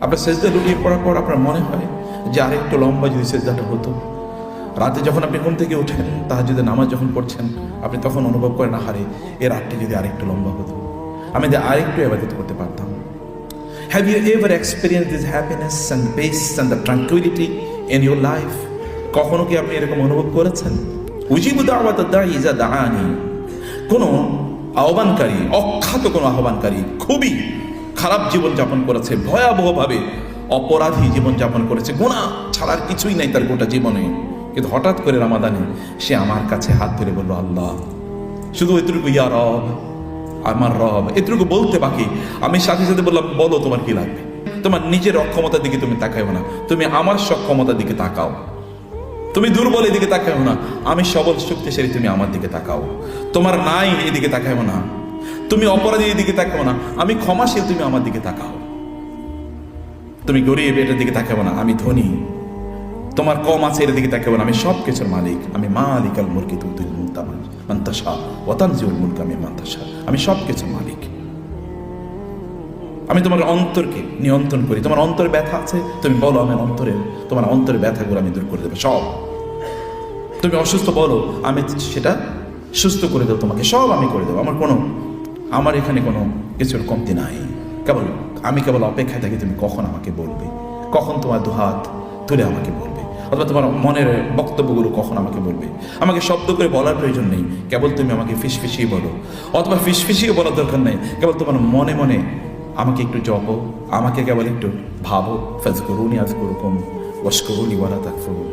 আপনার সেজদা লুটিয়ে পড়ার পর আপনার মনে হয় যে আরেকটু লম্বা যদি সেজদাটা হতো। রাতে যখন আপনি ঘুম থেকে ওঠেন, তাহাজ্জুদের নামাজ যখন পড়ছেন, আপনি তখন অনুভব করেন আহারে এই রাতটি যদি আরেকটু লম্বা হতো, আমি যদি আরেকটু ইবাদত করতে পারতাম। Have you ever experienced this happiness and peace and the tranquility in your life? কখনো কি আপনি এরকম অনুভব করেছেন? উজিবু দাওয়াতাদ দাঈ ইযা দাআনি। কোনো আহ্বানকারী, অখ্যাত কোনো আহ্বানকারী খুবই খারাপ জীবন যাপন করেছে, ভয়াবহভাবে অপরাধী জীবন যাপন করেছে, গুনাহ ছাড়ার কিছুই নাই তার গোটা জীবনে, কিন্তু হঠাৎ করে রমাদানে সে আমার কাছে হাত ধরে বলল, আল্লাহ, শুধু এতটুকু, ইয়া রব, আমার রব, এতটুকু বলতে বাকি। আমি সাথে সাথে বললাম, বলো তোমার কি লাগবে। তোমার নিজের অক্ষমতার দিকে তুমি তাকাও না, তুমি আমার সক্ষমতার দিকে তাকাও। তুমি দুর্বল এদিকে তাকাও না, আমি সবল শক্তিশালী, তুমি আমার দিকে তাকাও। তোমার নাই এদিকে তাকাও না, তুমি অপরাধী এদিকে তাকাও না, আমি ক্ষমাশীল, তুমি আমার দিকে তাকাও। তুমি গরিব এটার দিকে তাকাও না, আমি ধনী। তোমার কম আছে এর দিকে তাকাও না, আমি সব কিছুর মালিক। আমি মালিকাল মুলকি তুতিল মুলকা মান তাশা ওয়া তানজিউল মুলকা মিম্মান তাশা। আমি সব কিছুর মালিক। আমি তোমার অন্তরকে নিয়ন্ত্রণ করি। তোমার অন্তরে ব্যথা আছে, তুমি বলো, আমার অন্তরে, তোমার অন্তরে ব্যথাগুলো আমি দূর করে দেবো সব। তুমি অসুস্থ, বলো, আমি সেটা সুস্থ করে দেবো তোমাকে, সব আমি করে দেবো। আমার এখানে কোনো কিছুর কমতি নাই। আমি কেবল অপেক্ষায় থাকি তুমি কখন আমাকে বলবে, কখন তোমার দুহাত তুলে আমাকে বলবে, অথবা তোমার মনের বক্তব্যগুলো কখন আমাকে বলবে। আমাকে শব্দ করে বলার প্রয়োজন নেই, কেবল তুমি আমাকে ফিসফিসিয়ে বলো, অথবা ফিসফিসিয়ে বলার দরকার নেই, কেবল তোমার মনে মনে আমাকে একটু জপো, আমাকে কেবল একটু ভাবো। ফাজকুরুনি আযকুরুকুম ওয়াশকুরুলি ওয়ালা তাকফুরুন।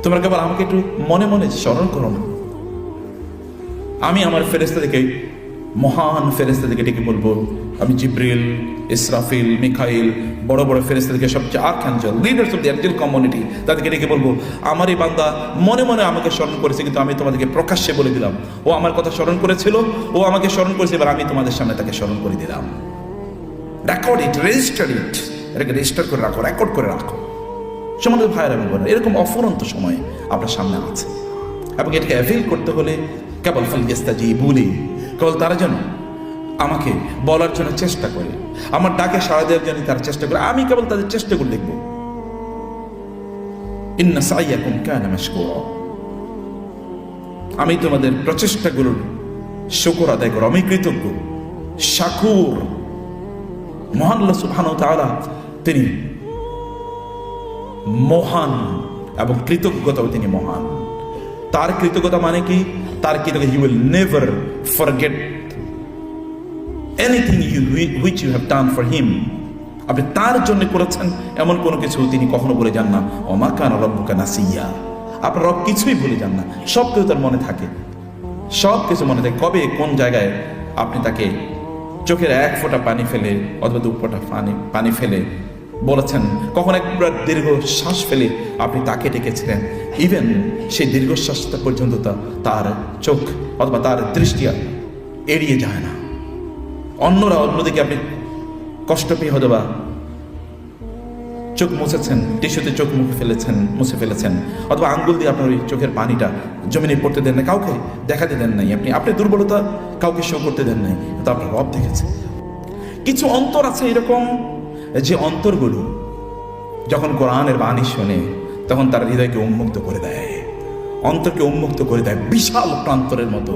তোমরা কেবল আমাকে একটু মনে মনে স্মরণ করো না। আমি আমার ফেরেশতাদেরকে, মহান ফেরেশতাদেরকে ডেকে বলবো, আমি জিবরিল, ইসরাফিল, মিকাইল, বড় বড় ফেরেশতাদেরকে, সবচেয়ে archangel, leaders of the angel community, তাদেরকে ডেকে বলবো, আমার এই বান্দা মনে মনে আমাকে স্মরণ করেছে, কিন্তু আমি তোমাদেরকে প্রকাশ্যে বলে দিলাম, ও আমার কথা স্মরণ করেছিল, ও আমাকে স্মরণ করেছে, এবার আমি তোমাদের সামনে তাকে স্মরণ করে দিলাম। রেকর্ড ইট, রেজিস্টার ইট, এটাকে রেজিস্টার করে রাখো, রেকর্ড করে রাখো। সমাজের ভাইয়েরা বলবেন, এরকম অফুরন্ত সময় আপনার সামনে আছে, এবং এটাকে অ্যাভেল করতে হলে কেবল ফালইস্তাজিবু লি, কেবল তারা যেন আমাকে বলার জন্য চেষ্টা করে, আমার ডাকে সাড়া দেওয়ার জন্য তারা চেষ্টা করে, আমি কেবল তাদের চেষ্টা করে দেখবো। ইন্না সাইয়াকুম কানা মাশকুরা, আমি তোমাদের প্রচেষ্টাগুলোর শুকর আদায় করো, আমি কৃতজ্ঞ, শাকুর। মহান আল্লাহ সুবহানাহু ওয়া তাআলা তিনি মহান, এবং কৃতজ্ঞতাও তিনি মহান। তার কৃতজ্ঞতা মানে কি? তার কৃতজ্ঞতা, he will never forget anything which you have done for him. আপনি তার জন্য করেছেন এমন কোনো কিছু তিনি কখনো বলে যান না, ওমা কানা রাব্বুকা নাসিয়া। আপনার রব কিছুই ভুলে যান না, সব কিছু তার মনে থাকে, সব কিছু মনে থাকে। কবে কোন জায়গায় আপনি তাকে চোখের এক ফোঁটা পানি ফেলে অথবা দু ফোঁটা পানি ফেলে বলেছেন, কখন একবার দীর্ঘ শ্বাস ফেলে আপনি তাকে ডেকেছিলেন, ইভেন সেই দীর্ঘশ্বাসটা পর্যন্ত তার চোখ অথবা তার দৃষ্টি এড়িয়ে যায় না। অন্যরা অন্যদিকে আপনি কষ্ট পেয়ে হয়তো বা চোখ মুছেছেন, টিস্যুতে চোখ মুছে ফেলেছেন, অথবা আঙ্গুল দিয়ে আপনার ওই চোখের পানিটা জমিনে পড়তে দেন না, কাউকে দেখাতে দেন নাই, আপনি দুর্বলতা কাউকে শো করতে দেন নাই, তো আপনার রব দেখেছে। কিছু অন্তর আছে এরকম, যে অন্তরগুলো যখন কোরআনের বাণী শোনে তখন তার হৃদয়কে উন্মুক্ত করে দেয়, অন্তরকে উন্মুক্ত করে দেয়, বিশাল প্রান্তরের মতো।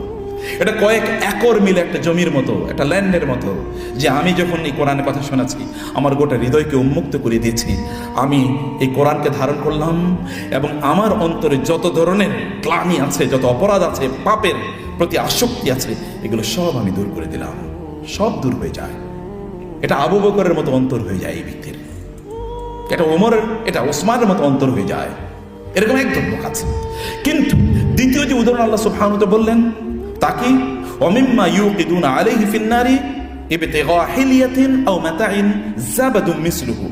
এটা কয়েক একর মিলে একটা জমির মতো, একটা ল্যান্ডের মতো, যে আমি যখন এই কোরআনের কথা শোনাচ্ছি আমার গোটা হৃদয়কে উন্মুক্ত করে দিয়েছি। আমি এই কোরআনকে ধারণ করলাম এবং আমার অন্তরে যত ধরনের গ্লানি আছে, যত অপরাধ আছে, পাপের প্রতি আসক্তি আছে, এগুলো সব আমি দূর করে দিলাম, সব দূর হয়ে যায়। এটা আবু বকরের মতো অন্তর হয়ে যায় এই ব্যক্তির, এটা ওমরের, এটা ওসমানের মতো অন্তর হয়ে যায়। এরকম একদম লোক আছে। কিন্তু দ্বিতীয় যে উদাহরণ আল্লাহ সুবহানাহু ওয়া তাআলা বললেন, তাকে ওমিম্মা ইউকিদুনা আলাইহি ফিন নারি ইবতিগা হিলিয়াতিন আও মাতাইন যাবাদুম মিসলুহু।